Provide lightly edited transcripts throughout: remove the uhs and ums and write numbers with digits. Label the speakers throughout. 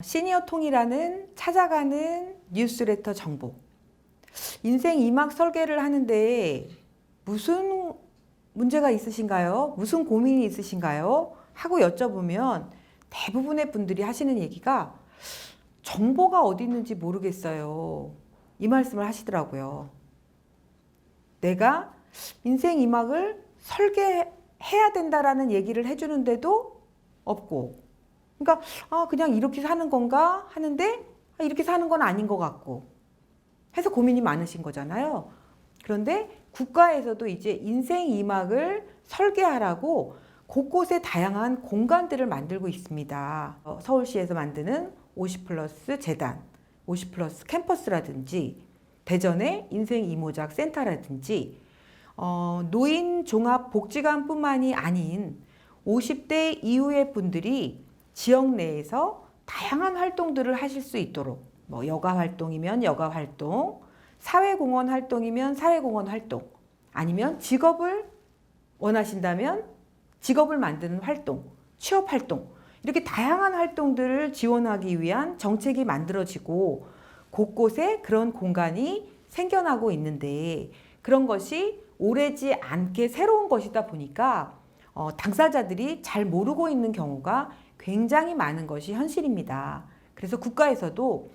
Speaker 1: 시니어통이라는 찾아가는 뉴스레터 정보. 인생 2막 설계를 하는데 무슨 문제가 있으신가요? 무슨 고민이 있으신가요? 하고 여쭤보면 대부분의 분들이 하시는 얘기가 정보가 어디 있는지 모르겠어요. 이 말씀을 하시더라고요. 내가 인생 2막을 설계해야 된다라는 얘기를 해주는데도 없고, 그러니까 그냥 이렇게 사는 건가 하는데 이렇게 사는 건 아닌 것 같고 해서 고민이 많으신 거잖아요. 그런데 국가에서도 이제 인생 2막을 설계하라고 곳곳에 다양한 공간들을 만들고 있습니다. 서울시에서 만드는 50플러스 재단, 50플러스 캠퍼스라든지 대전의 인생 2모작 센터라든지 노인 종합복지관뿐만이 아닌 50대 이후의 분들이 지역 내에서 다양한 활동들을 하실 수 있도록, 여가 활동이면 여가 활동, 사회공헌 활동이면 사회공헌 활동, 아니면 직업을 원하신다면 직업을 만드는 활동, 취업 활동, 이렇게 다양한 활동들을 지원하기 위한 정책이 만들어지고 곳곳에 그런 공간이 생겨나고 있는데, 그런 것이 오래지 않게 새로운 것이다 보니까 당사자들이 잘 모르고 있는 경우가 굉장히 많은 것이 현실입니다. 그래서 국가에서도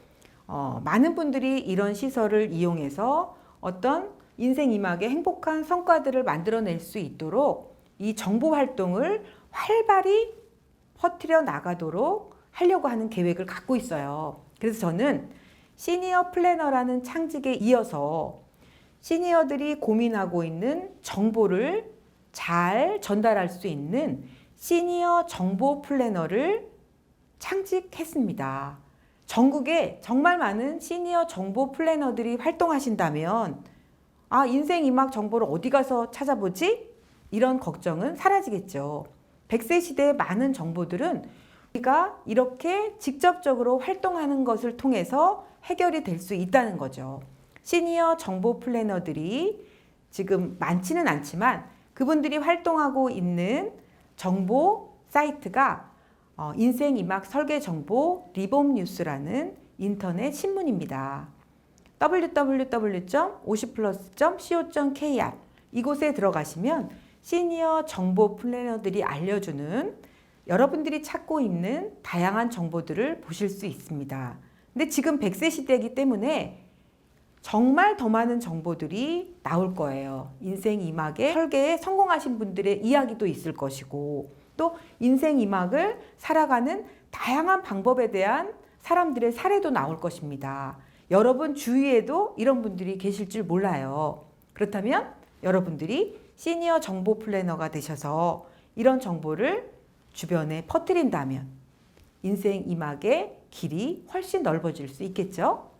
Speaker 1: 많은 분들이 이런 시설을 이용해서 어떤 인생 2막의 행복한 성과들을 만들어낼 수 있도록 이 정보 활동을 활발히 퍼뜨려 나가도록 하려고 하는 계획을 갖고 있어요. 그래서 저는 시니어 플래너라는 창직에 이어서 시니어들이 고민하고 있는 정보를 잘 전달할 수 있는 시니어 정보 플래너를 창직했습니다. 전국에 정말 많은 시니어 정보 플래너들이 활동하신다면 인생 2막 정보를 어디 가서 찾아보지? 이런 걱정은 사라지겠죠. 100세 시대의 많은 정보들은 우리가 이렇게 직접적으로 활동하는 것을 통해서 해결이 될 수 있다는 거죠. 시니어 정보 플래너들이 지금 많지는 않지만 그분들이 활동하고 있는 정보 사이트가 인생 2막 설계 정보 리봄뉴스라는 인터넷 신문입니다. www.50plus.co.kr 이곳에 들어가시면 시니어 정보 플래너들이 알려주는 여러분들이 찾고 있는 다양한 정보들을 보실 수 있습니다. 근데 지금 100세 시대이기 때문에 정말 더 많은 정보들이 나올 거예요. 인생 2막의 설계에 성공하신 분들의 이야기도 있을 것이고, 또 인생 2막을 살아가는 다양한 방법에 대한 사람들의 사례도 나올 것입니다. 여러분 주위에도 이런 분들이 계실 줄 몰라요. 그렇다면 여러분들이 시니어 정보 플래너가 되셔서 이런 정보를 주변에 퍼뜨린다면 인생 2막의 길이 훨씬 넓어질 수 있겠죠?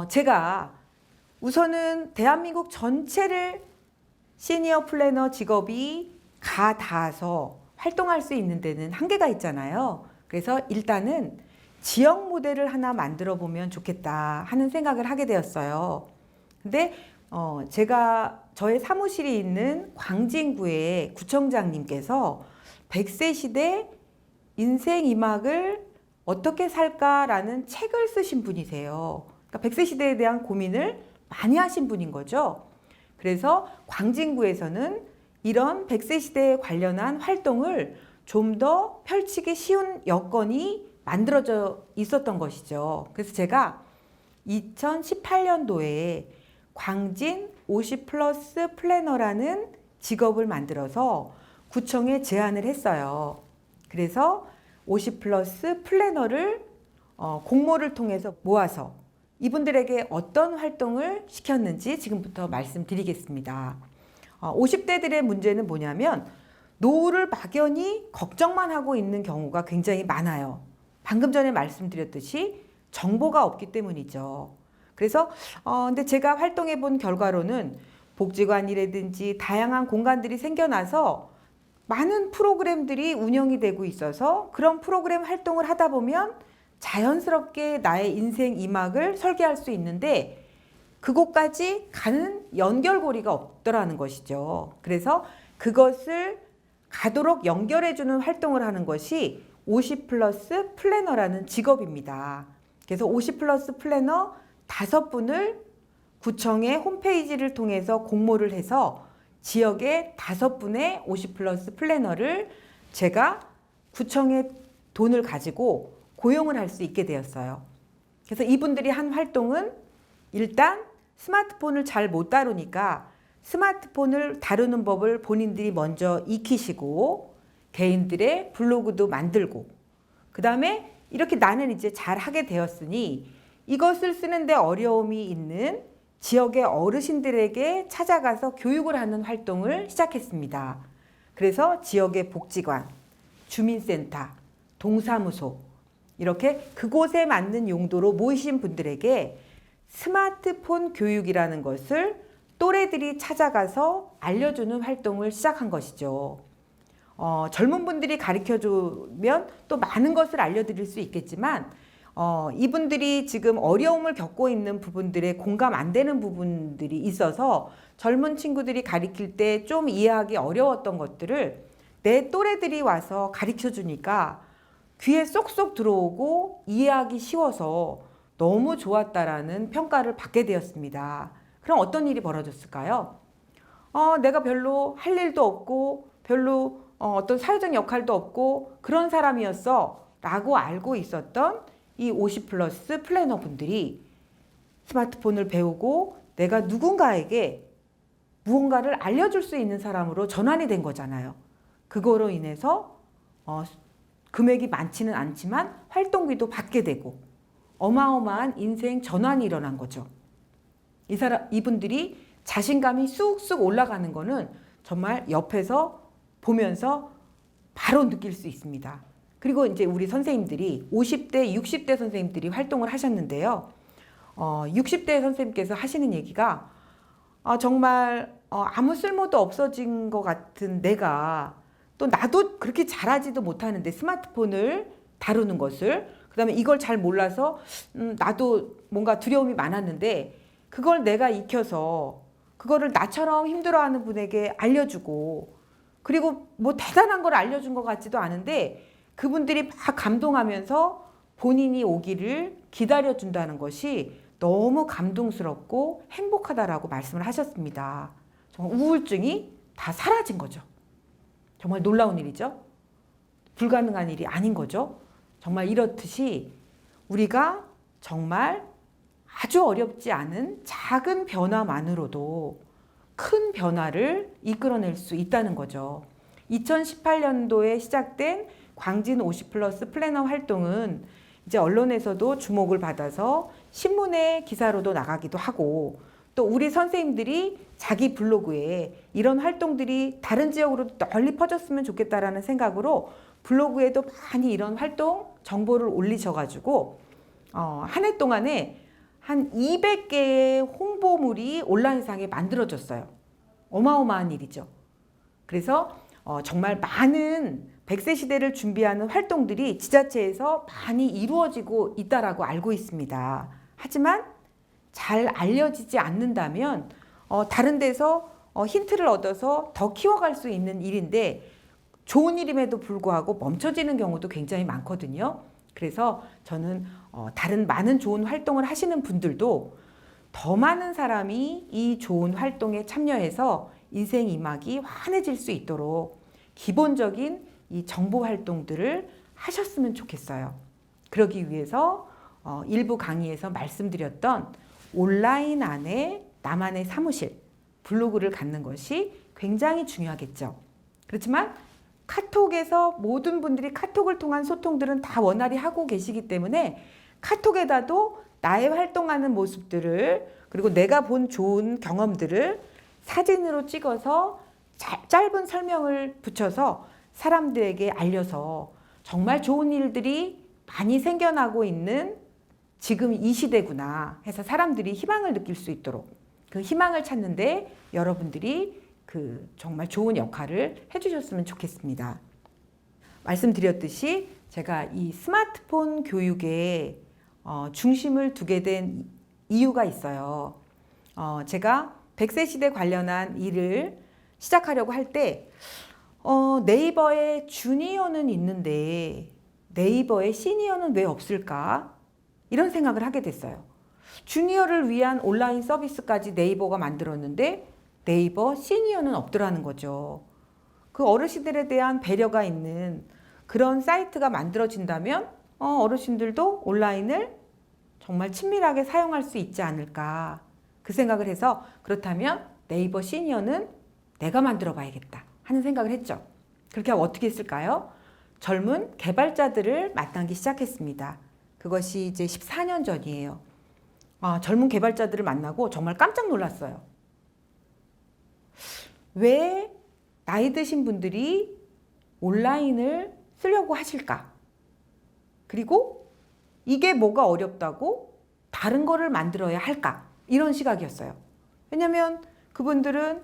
Speaker 1: 제가 우선은 대한민국 전체를 시니어 플래너 직업이 닿아서 활동할 수 있는 데는 한계가 있잖아요. 그래서 일단은 지역 모델을 하나 만들어 보면 좋겠다 하는 생각을 하게 되었어요. 근데 제가 저의 사무실이 있는 광진구의 구청장님께서 100세 시대 인생 2막을 어떻게 살까라는 책을 쓰신 분이세요. 그러니까 100세 시대에 대한 고민을 많이 하신 분인 거죠. 그래서 광진구에서는 이런 100세 시대에 관련한 활동을 좀 더 펼치기 쉬운 여건이 만들어져 있었던 것이죠. 그래서 제가 2018년도에 광진 50플러스 플래너라는 직업을 만들어서 구청에 제안을 했어요. 그래서 50플러스 플래너를 공모를 통해서 모아서 이분들에게 어떤 활동을 시켰는지 지금부터 말씀드리겠습니다. 50대들의 문제는 뭐냐면 노후를 막연히 걱정만 하고 있는 경우가 굉장히 많아요. 방금 전에 말씀드렸듯이 정보가 없기 때문이죠. 그래서 근데 제가 활동해 본 결과로는 복지관이라든지 다양한 공간들이 생겨나서 많은 프로그램들이 운영이 되고 있어서 그런 프로그램 활동을 하다 보면 자연스럽게 나의 인생 2막을 설계할 수 있는데 그곳까지 가는 연결고리가 없더라는 것이죠. 그래서 그것을 가도록 연결해주는 활동을 하는 것이 50 플러스 플래너라는 직업입니다. 그래서 50 플러스 플래너 5분을 구청의 홈페이지를 통해서 공모를 해서 지역의 5분의 50 플러스 플래너를 제가 구청의 돈을 가지고 고용을 할 수 있게 되었어요. 그래서 이분들이 한 활동은 일단 스마트폰을 잘 못 다루니까 스마트폰을 다루는 법을 본인들이 먼저 익히시고 개인들의 블로그도 만들고, 그 다음에 이렇게 나는 이제 잘 하게 되었으니 이것을 쓰는데 어려움이 있는 지역의 어르신들에게 찾아가서 교육을 하는 활동을 시작했습니다. 그래서 지역의 복지관, 주민센터, 동사무소 이렇게 그곳에 맞는 용도로 모이신 분들에게 스마트폰 교육이라는 것을 또래들이 찾아가서 알려주는 활동을 시작한 것이죠. 젊은 분들이 가르쳐주면 또 많은 것을 알려드릴 수 있겠지만 이분들이 지금 어려움을 겪고 있는 부분들에 공감 안 되는 부분들이 있어서 젊은 친구들이 가르칠 때 좀 이해하기 어려웠던 것들을 내 또래들이 와서 가르쳐 주니까 귀에 쏙쏙 들어오고 이해하기 쉬워서 너무 좋았다라는 평가를 받게 되었습니다. 그럼 어떤 일이 벌어졌을까요? 내가 별로 할 일도 없고 별로 어떤 사회적 역할도 없고 그런 사람이었어 라고 알고 있었던 이 50 플러스 플래너 분들이 스마트폰을 배우고 내가 누군가에게 무언가를 알려줄 수 있는 사람으로 전환이 된 거잖아요. 그거로 인해서 금액이 많지는 않지만 활동비도 받게 되고 어마어마한 인생 전환이 일어난 거죠. 이분들이 자신감이 쑥쑥 올라가는 거는 정말 옆에서 보면서 바로 느낄 수 있습니다. 그리고 이제 우리 선생님들이 50대, 60대 선생님들이 활동을 하셨는데요. 60대 선생님께서 하시는 얘기가 정말 아무 쓸모도 없어진 것 같은 내가 또 나도 그렇게 잘하지도 못하는데 스마트폰을 다루는 것을, 그 다음에 이걸 잘 몰라서 나도 뭔가 두려움이 많았는데 그걸 내가 익혀서 그거를 나처럼 힘들어하는 분에게 알려주고, 그리고 뭐 대단한 걸 알려준 것 같지도 않은데 그분들이 막 감동하면서 본인이 오기를 기다려준다는 것이 너무 감동스럽고 행복하다라고 말씀을 하셨습니다. 정말 우울증이 다 사라진 거죠. 정말 놀라운 일이죠. 불가능한 일이 아닌 거죠. 정말 이렇듯이 우리가 정말 아주 어렵지 않은 작은 변화만으로도 큰 변화를 이끌어낼 수 있다는 거죠. 2018년도에 시작된 광진 50 플러스 플래너 활동은 이제 언론에서도 주목을 받아서 신문의 기사로도 나가기도 하고, 또 우리 선생님들이 자기 블로그에 이런 활동들이 다른 지역으로 널리 퍼졌으면 좋겠다라는 생각으로 블로그에도 많이 이런 활동 정보를 올리셔가지고 한 해 동안에 한 200개의 홍보물이 온라인상에 만들어졌어요. 어마어마한 일이죠. 그래서 정말 많은 100세 시대를 준비하는 활동들이 지자체에서 많이 이루어지고 있다라고 알고 있습니다. 하지만 잘 알려지지 않는다면 다른 데서 힌트를 얻어서 더 키워갈 수 있는 일인데 좋은 일임에도 불구하고 멈춰지는 경우도 굉장히 많거든요. 그래서 저는 다른 많은 좋은 활동을 하시는 분들도 더 많은 사람이 이 좋은 활동에 참여해서 인생 이막이 환해질 수 있도록 기본적인 이 정보 활동들을 하셨으면 좋겠어요. 그러기 위해서 일부 강의에서 말씀드렸던 온라인 안에 나만의 사무실, 블로그를 갖는 것이 굉장히 중요하겠죠. 그렇지만 카톡에서 모든 분들이 카톡을 통한 소통들은 다 원활히 하고 계시기 때문에 카톡에다도 나의 활동하는 모습들을, 그리고 내가 본 좋은 경험들을 사진으로 찍어서 짧은 설명을 붙여서 사람들에게 알려서 정말 좋은 일들이 많이 생겨나고 있는 지금 이 시대구나 해서 사람들이 희망을 느낄 수 있도록, 그 희망을 찾는데 여러분들이 정말 좋은 역할을 해주셨으면 좋겠습니다. 말씀드렸듯이 제가 이 스마트폰 교육에 중심을 두게 된 이유가 있어요. 제가 100세 시대 관련한 일을 시작하려고 할 때 네이버에 주니어는 있는데 네이버에 시니어는 왜 없을까? 이런 생각을 하게 됐어요. 주니어를 위한 온라인 서비스까지 네이버가 만들었는데 네이버 시니어는 없더라는 거죠. 그 어르신들에 대한 배려가 있는 그런 사이트가 만들어진다면 어르신들도 온라인을 정말 친밀하게 사용할 수 있지 않을까 그 생각을 해서 그렇다면 네이버 시니어는 내가 만들어 봐야겠다 하는 생각을 했죠. 그렇게 하면 어떻게 했을까요? 젊은 개발자들을 만나기 시작했습니다. 그것이 이제 14년 전이에요. 젊은 개발자들을 만나고 정말 깜짝 놀랐어요. 왜 나이 드신 분들이 온라인을 쓰려고 하실까? 그리고 이게 뭐가 어렵다고 다른 거를 만들어야 할까? 이런 시각이었어요. 왜냐하면 그분들은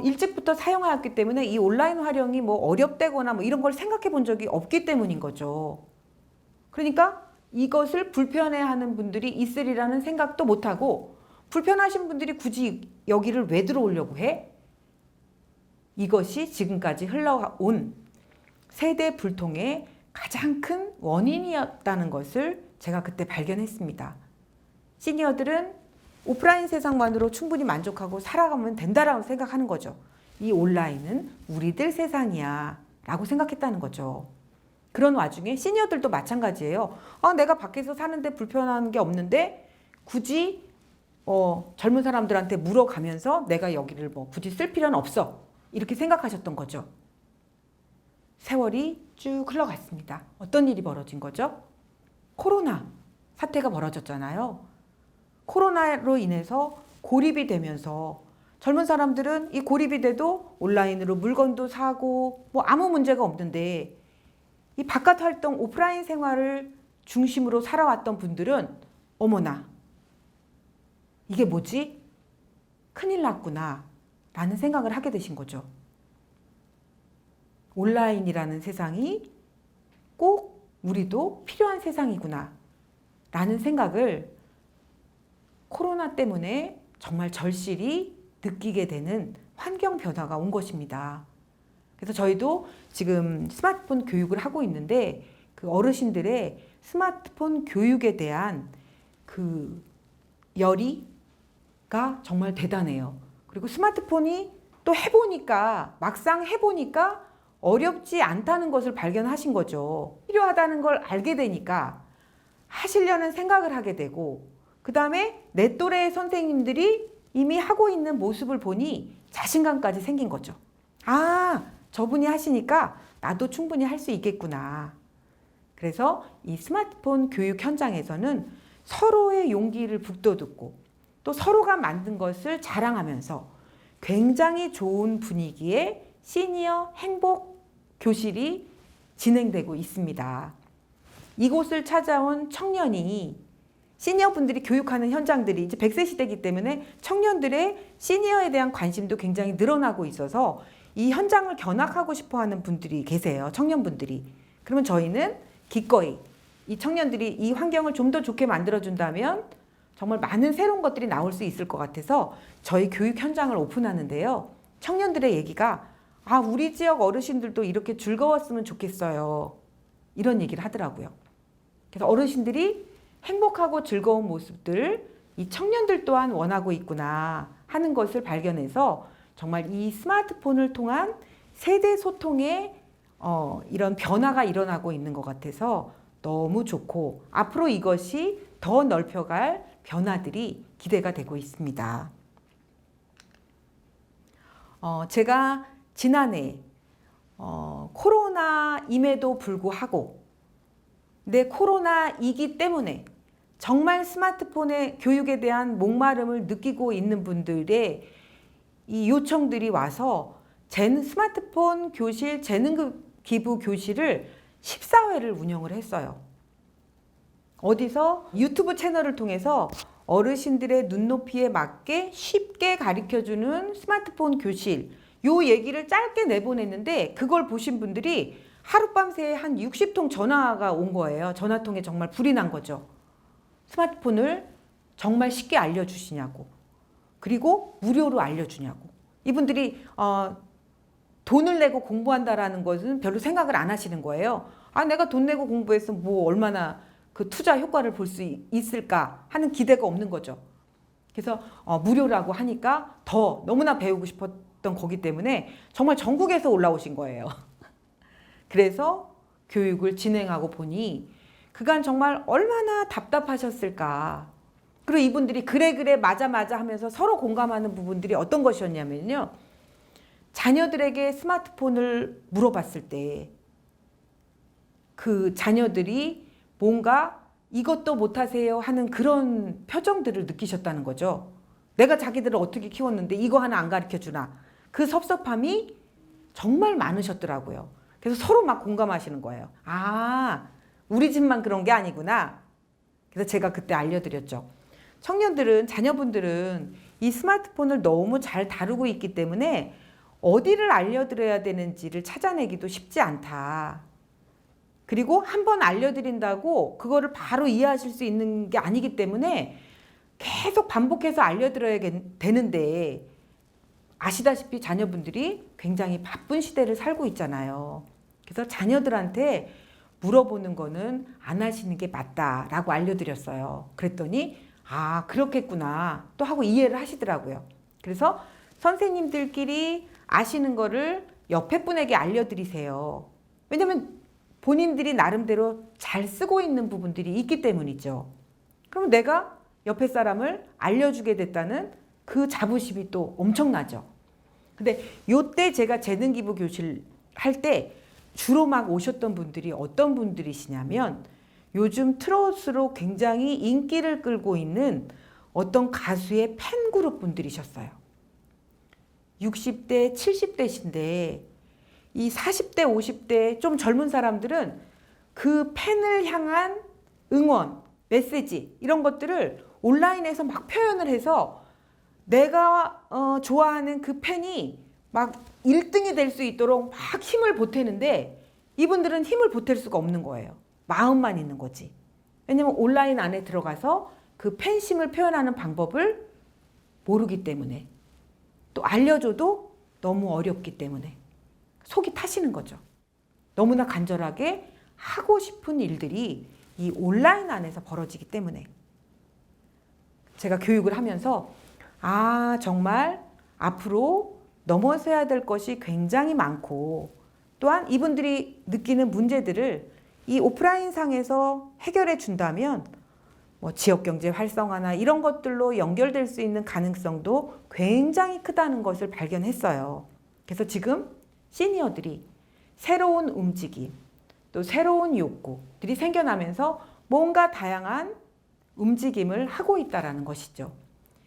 Speaker 1: 일찍부터 사용하였기 때문에 이 온라인 활용이 뭐 어렵다거나 뭐 이런 걸 생각해 본 적이 없기 때문인 거죠. 그러니까 이것을 불편해하는 분들이 있으리라는 생각도 못하고 불편하신 분들이 굳이 여기를 왜 들어오려고 해? 이것이 지금까지 흘러온 세대 불통의 가장 큰 원인이었다는 것을 제가 그때 발견했습니다. 시니어들은 오프라인 세상만으로 충분히 만족하고 살아가면 된다라고 생각하는 거죠. 이 온라인은 우리들 세상이야 라고 생각했다는 거죠. 그런 와중에 시니어들도 마찬가지예요. 내가 밖에서 사는데 불편한 게 없는데 굳이 젊은 사람들한테 물어가면서 내가 여기를 뭐 굳이 쓸 필요는 없어. 이렇게 생각하셨던 거죠. 세월이 쭉 흘러갔습니다. 어떤 일이 벌어진 거죠? 코로나 사태가 벌어졌잖아요. 코로나로 인해서 고립이 되면서 젊은 사람들은 이 고립이 돼도 온라인으로 물건도 사고 뭐 아무 문제가 없는데 이 바깥 활동 오프라인 생활을 중심으로 살아왔던 분들은 어머나 이게 뭐지? 큰일 났구나 라는 생각을 하게 되신 거죠. 온라인이라는 세상이 꼭 우리도 필요한 세상이구나 라는 생각을 코로나 때문에 정말 절실히 느끼게 되는 환경 변화가 온 것입니다. 그래서 저희도 지금 스마트폰 교육을 하고 있는데 그 어르신들의 스마트폰 교육에 대한 그 열의가 정말 대단해요. 그리고 스마트폰이 또 막상 해보니까 어렵지 않다는 것을 발견하신 거죠. 필요하다는 걸 알게 되니까 하시려는 생각을 하게 되고 그 다음에 내 또래의 선생님들이 이미 하고 있는 모습을 보니 자신감까지 생긴 거죠. 저분이 하시니까 나도 충분히 할 수 있겠구나. 그래서 이 스마트폰 교육 현장에서는 서로의 용기를 북돋고 또 서로가 만든 것을 자랑하면서 굉장히 좋은 분위기의 시니어 행복 교실이 진행되고 있습니다. 이곳을 찾아온 청년이 시니어 분들이 교육하는 현장들이 이제 100세 시대이기 때문에 청년들의 시니어에 대한 관심도 굉장히 늘어나고 있어서 이 현장을 견학하고 싶어 하는 분들이 계세요. 청년분들이. 그러면 저희는 기꺼이 이 청년들이 이 환경을 좀 더 좋게 만들어준다면 정말 많은 새로운 것들이 나올 수 있을 것 같아서 저희 교육 현장을 오픈하는데요. 청년들의 얘기가 우리 지역 어르신들도 이렇게 즐거웠으면 좋겠어요. 이런 얘기를 하더라고요. 그래서 어르신들이 행복하고 즐거운 모습들 이 청년들 또한 원하고 있구나 하는 것을 발견해서 정말 이 스마트폰을 통한 세대 소통의 이런 변화가 일어나고 있는 것 같아서 너무 좋고 앞으로 이것이 더 넓혀갈 변화들이 기대가 되고 있습니다. 제가 지난해 코로나임에도 불구하고 코로나이기 때문에 정말 스마트폰의 교육에 대한 목마름을 느끼고 있는 분들의 이 요청들이 와서 스마트폰 교실, 재능 기부 교실을 14회를 운영을 했어요. 어디서? 유튜브 채널을 통해서 어르신들의 눈높이에 맞게 쉽게 가르쳐주는 스마트폰 교실 요 얘기를 짧게 내보냈는데 그걸 보신 분들이 하룻밤새 한 60통 전화가 온 거예요. 전화통에 정말 불이 난 거죠. 스마트폰을 정말 쉽게 알려주시냐고. 그리고 무료로 알려주냐고. 이분들이 돈을 내고 공부한다라는 것은 별로 생각을 안 하시는 거예요. 아, 내가 돈 내고 공부해서 뭐 얼마나 그 투자 효과를 볼 수 있을까 하는 기대가 없는 거죠. 그래서 무료라고 하니까 더 너무나 배우고 싶었던 거기 때문에 정말 전국에서 올라오신 거예요. 그래서 교육을 진행하고 보니 그간 정말 얼마나 답답하셨을까. 그리고 이분들이 그래 맞아 하면서 서로 공감하는 부분들이 어떤 것이었냐면요. 자녀들에게 스마트폰을 물어봤을 때 그 자녀들이 뭔가 이것도 못하세요 하는 그런 표정들을 느끼셨다는 거죠. 내가 자기들을 어떻게 키웠는데 이거 하나 안 가르쳐주나. 그 섭섭함이 정말 많으셨더라고요. 그래서 서로 막 공감하시는 거예요. 아, 우리 집만 그런 게 아니구나. 그래서 제가 그때 알려드렸죠. 청년들은, 자녀분들은 이 스마트폰을 너무 잘 다루고 있기 때문에 어디를 알려드려야 되는지를 찾아내기도 쉽지 않다. 그리고 한번 알려드린다고 그거를 바로 이해하실 수 있는 게 아니기 때문에 계속 반복해서 알려드려야 되는데 아시다시피 자녀분들이 굉장히 바쁜 시대를 살고 있잖아요. 그래서 자녀들한테 물어보는 거는 안 하시는 게 맞다라고 알려드렸어요. 그랬더니 아, 그렇겠구나 또 하고 이해를 하시더라고요. 그래서 선생님들끼리 아시는 거를 옆에 분에게 알려드리세요. 왜냐면 본인들이 나름대로 잘 쓰고 있는 부분들이 있기 때문이죠. 그럼 내가 옆에 사람을 알려주게 됐다는 그 자부심이 또 엄청나죠. 근데 요때 제가 재능기부 교실 할 때 주로 막 오셨던 분들이 어떤 분들이시냐면 요즘 트롯으로 굉장히 인기를 끌고 있는 어떤 가수의 팬그룹 분들이셨어요. 60대, 70대신데 이 40대, 50대 좀 젊은 사람들은 그 팬을 향한 응원, 메시지 이런 것들을 온라인에서 막 표현을 해서 내가 좋아하는 그 팬이 막 1등이 될 수 있도록 막 힘을 보태는데 이분들은 힘을 보탤 수가 없는 거예요. 마음만 있는 거지. 왜냐면 온라인 안에 들어가서 그 팬심을 표현하는 방법을 모르기 때문에 또 알려줘도 너무 어렵기 때문에 속이 타시는 거죠. 너무나 간절하게 하고 싶은 일들이 이 온라인 안에서 벌어지기 때문에 제가 교육을 하면서 아, 정말 앞으로 넘어서야 될 것이 굉장히 많고 또한 이분들이 느끼는 문제들을 이 오프라인 상에서 해결해 준다면 뭐 지역경제 활성화나 이런 것들로 연결될 수 있는 가능성도 굉장히 크다는 것을 발견했어요. 그래서 지금 시니어들이 새로운 움직임, 또 새로운 욕구들이 생겨나면서 뭔가 다양한 움직임을 하고 있다는 것이죠.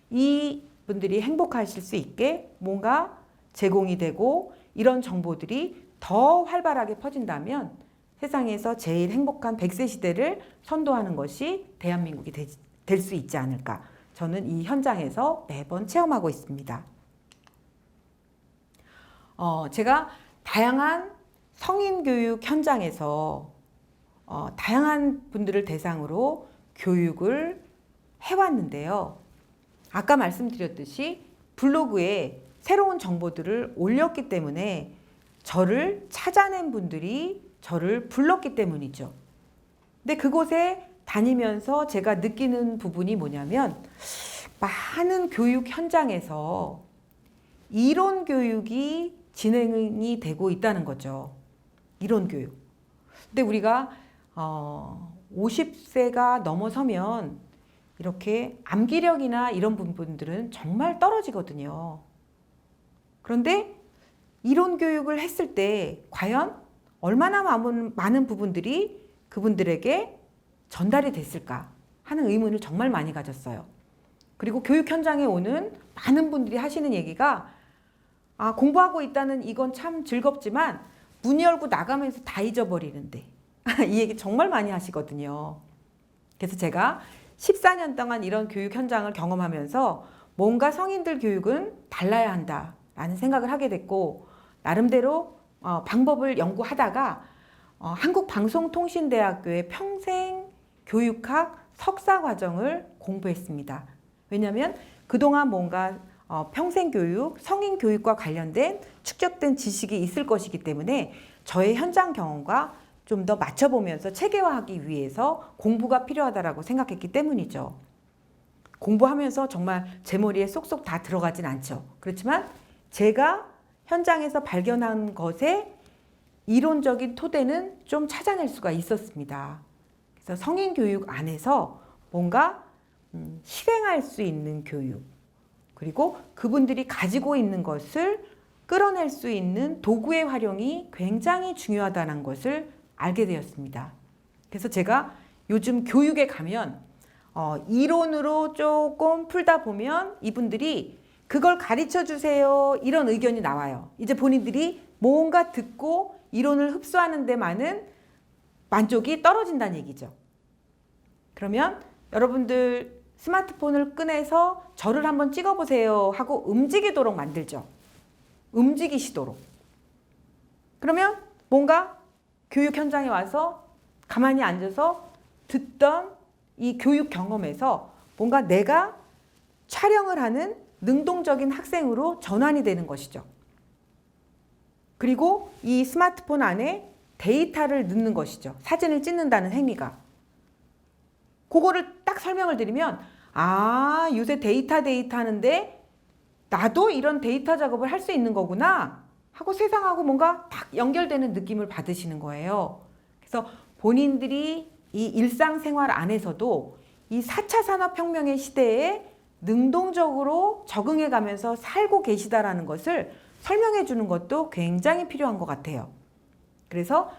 Speaker 1: 이 분들이 행복하실 수 있게 뭔가 제공이 되고 이런 정보들이 더 활발하게 퍼진다면 세상에서 제일 행복한 100세 시대를 선도하는 것이 대한민국이 될 수 있지 않을까. 저는 이 현장에서 매번 체험하고 있습니다. 제가 다양한 성인교육 현장에서 다양한 분들을 대상으로 교육을 해왔는데요. 아까 말씀드렸듯이 블로그에 새로운 정보들을 올렸기 때문에 저를 찾아낸 분들이 저를 불렀기 때문이죠. 근데 그곳에 다니면서 제가 느끼는 부분이 뭐냐면 많은 교육 현장에서 이론 교육이 진행이 되고 있다는 거죠. 이론 교육. 근데 우리가 50세가 넘어서면 이렇게 암기력이나 이런 부분들은 정말 떨어지거든요. 그런데 이론 교육을 했을 때 과연 얼마나 많은 부분들이 그분들에게 전달이 됐을까 하는 의문을 정말 많이 가졌어요. 그리고 교육 현장에 오는 많은 분들이 하시는 얘기가 아, 공부하고 있다는 이건 참 즐겁지만 문 열고 나가면서 다 잊어버리는데 이 얘기 정말 많이 하시거든요. 그래서 제가 14년 동안 이런 교육 현장을 경험하면서 뭔가 성인들 교육은 달라야 한다라는 생각을 하게 됐고 나름대로 방법을 연구하다가 한국방송통신대학교의 평생교육학 석사과정을 공부했습니다. 왜냐하면 그동안 뭔가 평생교육, 성인교육과 관련된 축적된 지식이 있을 것이기 때문에 저의 현장 경험과 좀 더 맞춰보면서 체계화하기 위해서 공부가 필요하다라고 생각했기 때문이죠. 공부하면서 정말 제 머리에 쏙쏙 다 들어가진 않죠. 그렇지만 제가 현장에서 발견한 것의 이론적인 토대는 좀 찾아낼 수가 있었습니다. 그래서 성인 교육 안에서 뭔가 실행할 수 있는 교육, 그리고 그분들이 가지고 있는 것을 끌어낼 수 있는 도구의 활용이 굉장히 중요하다는 것을 알게 되었습니다. 그래서 제가 요즘 교육에 가면 이론으로 조금 풀다 보면 이분들이 그걸 가르쳐 주세요 이런 의견이 나와요. 이제 본인들이 뭔가 듣고 이론을 흡수하는 데만은 만족이 떨어진다는 얘기죠. 그러면 여러분들 스마트폰을 꺼내서 저를 한번 찍어보세요 하고 움직이도록 만들죠. 움직이시도록. 그러면 뭔가 교육 현장에 와서 가만히 앉아서 듣던 이 교육 경험에서 뭔가 내가 촬영을 하는 능동적인 학생으로 전환이 되는 것이죠. 그리고 이 스마트폰 안에 데이터를 넣는 것이죠. 사진을 찍는다는 행위가. 그거를 딱 설명을 드리면 요새 데이터 하는데 나도 이런 데이터 작업을 할 수 있는 거구나 하고 세상하고 뭔가 딱 연결되는 느낌을 받으시는 거예요. 그래서 본인들이 이 일상생활 안에서도 이 4차 산업혁명의 시대에 능동적으로 적응해 가면서 살고 계시다라는 것을 설명해 주는 것도 굉장히 필요한 것 같아요. 그래서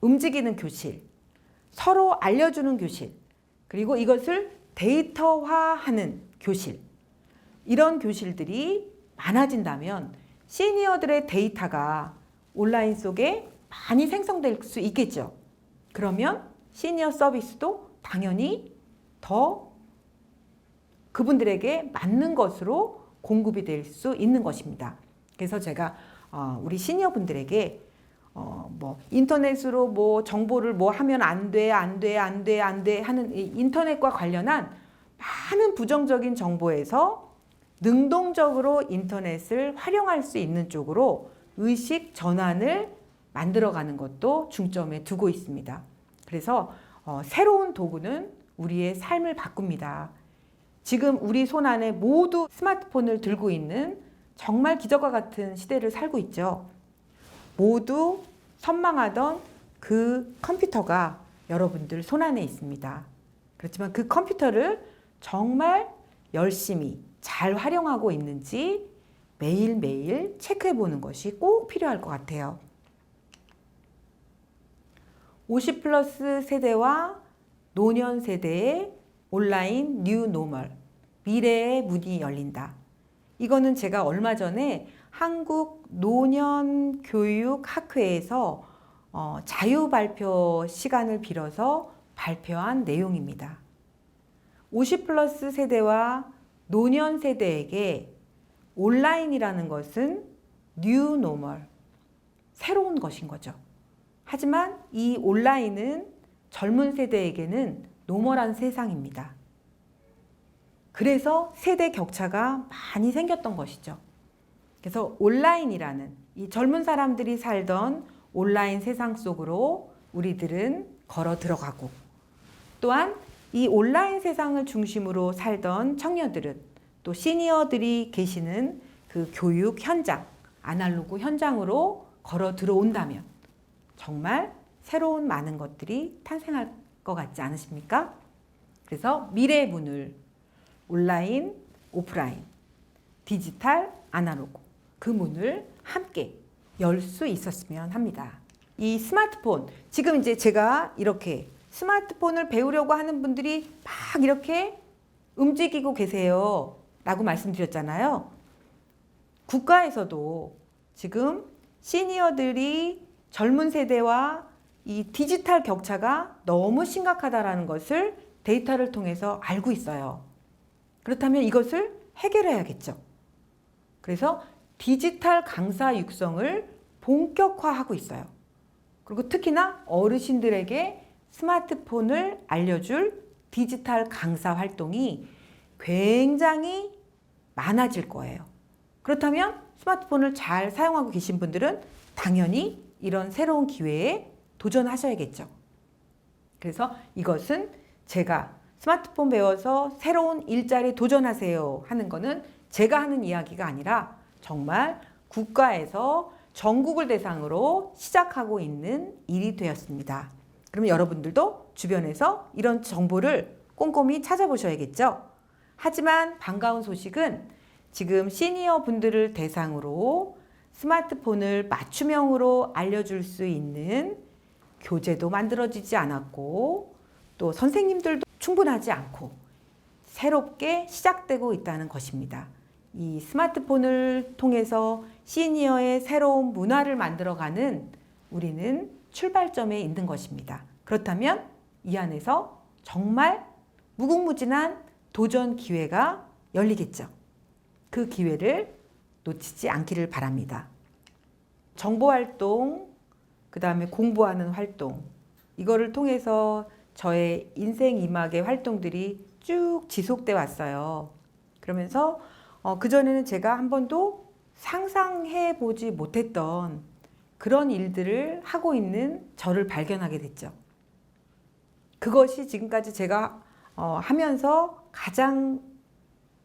Speaker 1: 움직이는 교실, 서로 알려주는 교실, 그리고 이것을 데이터화하는 교실, 이런 교실들이 많아진다면 시니어들의 데이터가 온라인 속에 많이 생성될 수 있겠죠. 그러면 시니어 서비스도 당연히 더 그분들에게 맞는 것으로 공급이 될 수 있는 것입니다. 그래서 제가 우리 시니어 분들에게 인터넷으로 정보를 하면 안 돼 하는 이 인터넷과 관련한 많은 부정적인 정보에서 능동적으로 인터넷을 활용할 수 있는 쪽으로 의식 전환을 만들어가는 것도 중점에 두고 있습니다. 그래서 새로운 도구는 우리의 삶을 바꿉니다. 지금 우리 손 안에 모두 스마트폰을 들고 있는 정말 기적과 같은 시대를 살고 있죠. 모두 선망하던 그 컴퓨터가 여러분들 손 안에 있습니다. 그렇지만 그 컴퓨터를 정말 열심히 잘 활용하고 있는지 매일매일 체크해 보는 것이 꼭 필요할 것 같아요. 50 플러스 세대와 노년 세대의 온라인 뉴 노멀, 미래의 문이 열린다. 이거는 제가 얼마 전에 한국 노년교육학회에서 자유 발표 시간을 빌어서 발표한 내용입니다. 50 플러스 세대와 노년 세대에게 온라인이라는 것은 뉴 노멀, 새로운 것인 거죠. 하지만 이 온라인은 젊은 세대에게는 노멀한 세상입니다. 그래서 세대 격차가 많이 생겼던 것이죠. 그래서 온라인이라는 이 젊은 사람들이 살던 온라인 세상 속으로 우리들은 걸어 들어가고, 또한 이 온라인 세상을 중심으로 살던 청년들은, 또 시니어들이 계시는 그 교육 현장, 아날로그 현장으로 걸어 들어온다면 정말 새로운 많은 것들이 탄생할 것 같지 않으십니까? 그래서 미래의 문을 온라인, 오프라인, 디지털, 아날로그, 그 문을 함께 열 수 있었으면 합니다. 이 스마트폰, 지금 이제 제가 이렇게 스마트폰을 배우려고 하는 분들이 막 이렇게 움직이고 계세요 라고 말씀드렸잖아요. 국가에서도 지금 시니어들이 젊은 세대와 이 디지털 격차가 너무 심각하다는 것을 데이터를 통해서 알고 있어요. 그렇다면 이것을 해결해야겠죠. 그래서 디지털 강사 육성을 본격화하고 있어요. 그리고 특히나 어르신들에게 스마트폰을 알려줄 디지털 강사 활동이 굉장히 많아질 거예요. 그렇다면 스마트폰을 잘 사용하고 계신 분들은 당연히 이런 새로운 기회에 도전하셔야겠죠. 그래서 이것은 제가 스마트폰 배워서 새로운 일자리 도전하세요 하는 거는 제가 하는 이야기가 아니라 정말 국가에서 전국을 대상으로 시작하고 있는 일이 되었습니다. 그러면 여러분들도 주변에서 이런 정보를 꼼꼼히 찾아보셔야겠죠. 하지만 반가운 소식은 지금 시니어 분들을 대상으로 스마트폰을 맞춤형으로 알려줄 수 있는 교재도 만들어지지 않았고 또 선생님들도 충분하지 않고 새롭게 시작되고 있다는 것입니다. 이 스마트폰을 통해서 시니어의 새로운 문화를 만들어가는 우리는 출발점에 있는 것입니다. 그렇다면 이 안에서 정말 무궁무진한 도전 기회가 열리겠죠. 그 기회를 놓치지 않기를 바랍니다. 정보활동, 그 다음에 공부하는 활동, 이거를 통해서 저의 인생 이막의 활동들이 쭉 지속돼 왔어요. 그러면서 그전에는 제가 한 번도 상상해 보지 못했던 그런 일들을 하고 있는 저를 발견하게 됐죠. 그것이 지금까지 제가 하면서 가장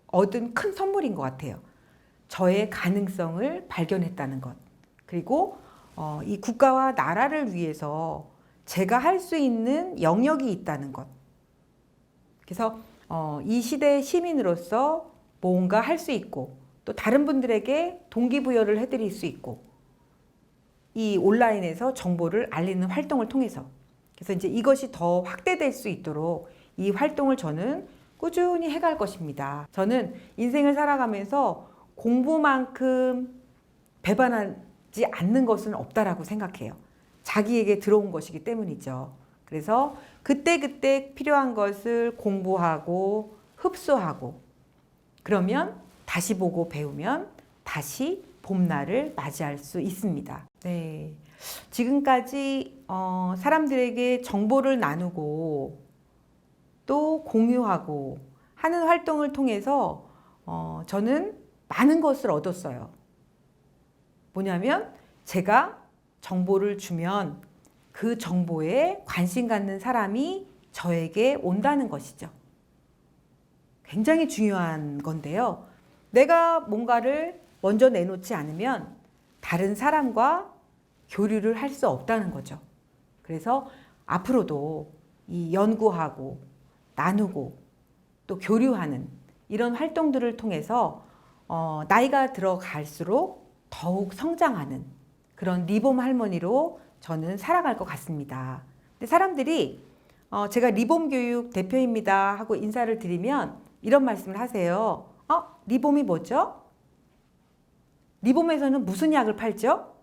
Speaker 1: 얻은 큰 선물인 것 같아요. 저의 가능성을 발견했다는 것. 그리고 이 국가와 나라를 위해서 제가 할 수 있는 영역이 있다는 것. 그래서 이 시대의 시민으로서 뭔가 할 수 있고 또 다른 분들에게 동기부여를 해드릴 수 있고 이 온라인에서 정보를 알리는 활동을 통해서 그래서 이제 이것이 더 확대될 수 있도록 이 활동을 저는 꾸준히 해갈 것입니다. 인생을 살아가면서 공부만큼 배반하지 않는 것은 없다라고 생각해요. 자기에게 들어온 것이기 때문이죠. 그래서 그때그때 필요한 것을 공부하고 흡수하고 그러면 다시 보고 배우면 다시 봄날을 맞이할 수 있습니다. 네, 지금까지 사람들에게 정보를 나누고 또 공유하고 하는 활동을 통해서 저는 많은 것을 얻었어요. 뭐냐면 제가 정보를 주면 그 정보에 관심 갖는 사람이 저에게 온다는 것이죠. 굉장히 중요한 건데요. 내가 뭔가를 먼저 내놓지 않으면 다른 사람과 교류를 할 수 없다는 거죠. 그래서 앞으로도 이 연구하고 나누고 또 교류하는 이런 활동들을 통해서 나이가 들어갈수록 더욱 성장하는 그런 리봄 할머니로 저는 살아갈 것 같습니다. 근데 사람들이 제가 리봄 교육 대표입니다 하고 인사를 드리면 이런 말씀을 하세요. 리봄이 뭐죠? 리봄에서는 무슨 약을 팔죠?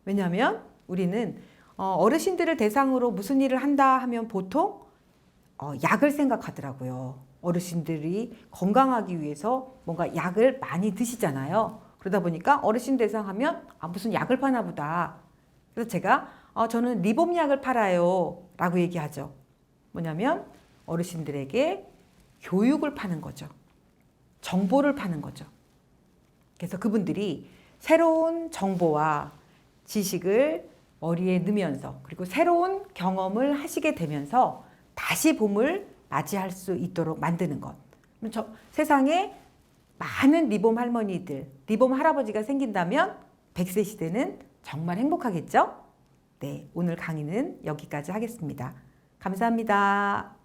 Speaker 1: 왜냐하면 우리는 어르신들을 대상으로 무슨 일을 한다 하면 보통 약을 생각하더라고요. 어르신들이 건강하기 위해서 뭔가 약을 많이 드시잖아요. 그러다 보니까 어르신 대상하면 무슨 약을 파나 보다. 그래서 제가 저는 리봄 약을 팔아요 라고 얘기하죠. 뭐냐면 어르신들에게 교육을 파는 거죠. 정보를 파는 거죠. 그래서 그분들이 새로운 정보와 지식을 머리에 넣으면서 그리고 새로운 경험을 하시게 되면서 다시 봄을 맞이할 수 있도록 만드는 것. 세상에 많은 리봄 할머니들, 리봄 할아버지가 생긴다면 100세 시대는 정말 행복하겠죠? 네, 오늘 강의는 여기까지 하겠습니다. 감사합니다.